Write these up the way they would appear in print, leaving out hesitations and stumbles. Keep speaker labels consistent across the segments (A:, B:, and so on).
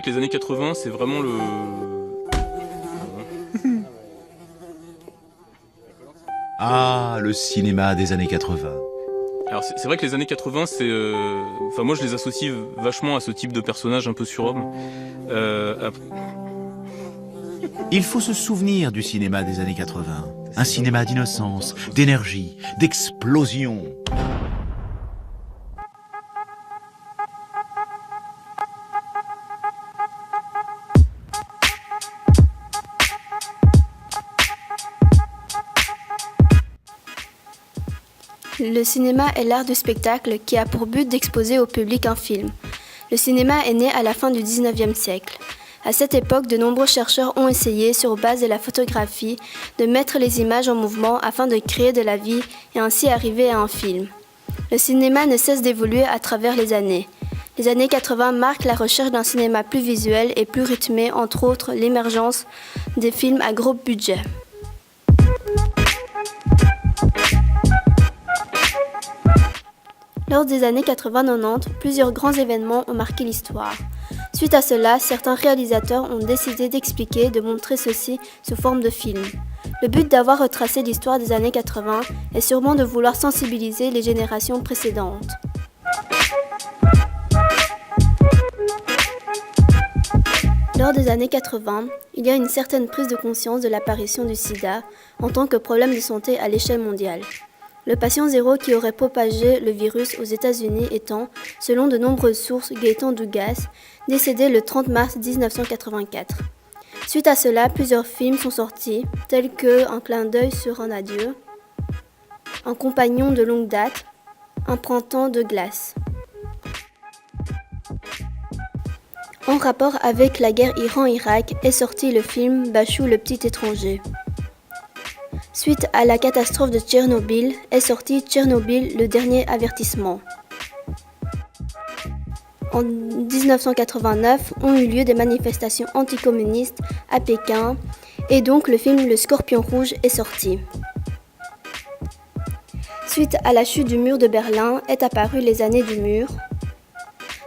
A: que les années 80, c'est vraiment le...
B: Ah, le cinéma des années 80.
A: Alors c'est vrai que les années 80, c'est... Enfin moi je les associe vachement à ce type de personnage un peu surhomme.
B: Il faut se souvenir du cinéma des années 80. Un cinéma d'innocence, d'énergie, d'explosion.
C: Le cinéma est l'art du spectacle qui a pour but d'exposer au public un film. Le cinéma est né à la fin du XIXe siècle. À cette époque, de nombreux chercheurs ont essayé, sur base de la photographie, de mettre les images en mouvement afin de créer de la vie et ainsi arriver à un film. Le cinéma ne cesse d'évoluer à travers les années. Les années 80 marquent la recherche d'un cinéma plus visuel et plus rythmé, entre autres l'émergence des films à gros budget. Lors des années 80-90, plusieurs grands événements ont marqué l'histoire. Suite à cela, certains réalisateurs ont décidé d'expliquer et de montrer ceci sous forme de film. Le but d'avoir retracé l'histoire des années 80 est sûrement de vouloir sensibiliser les générations précédentes. Lors des années 80, il y a une certaine prise de conscience de l'apparition du sida en tant que problème de santé à l'échelle mondiale. Le patient zéro qui aurait propagé le virus aux États-Unis étant, selon de nombreuses sources, Gaëtan Dougas, décédé le 30 mars 1984. Suite à cela, plusieurs films sont sortis, tels que Un clin d'œil sur un adieu, Un compagnon de longue date, Un printemps de glace. En rapport avec la guerre Iran-Irak est sorti le film Bachou le petit étranger. Suite à la catastrophe de Tchernobyl est sorti Tchernobyl, le dernier avertissement. En 1989 ont eu lieu des manifestations anticommunistes à Pékin et donc le film Le Scorpion rouge est sorti. Suite à la chute du mur de Berlin est apparu Les années du mur.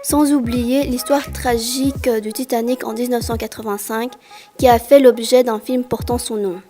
C: Sans oublier l'histoire tragique du Titanic en 1985 qui a fait l'objet d'un film portant son nom.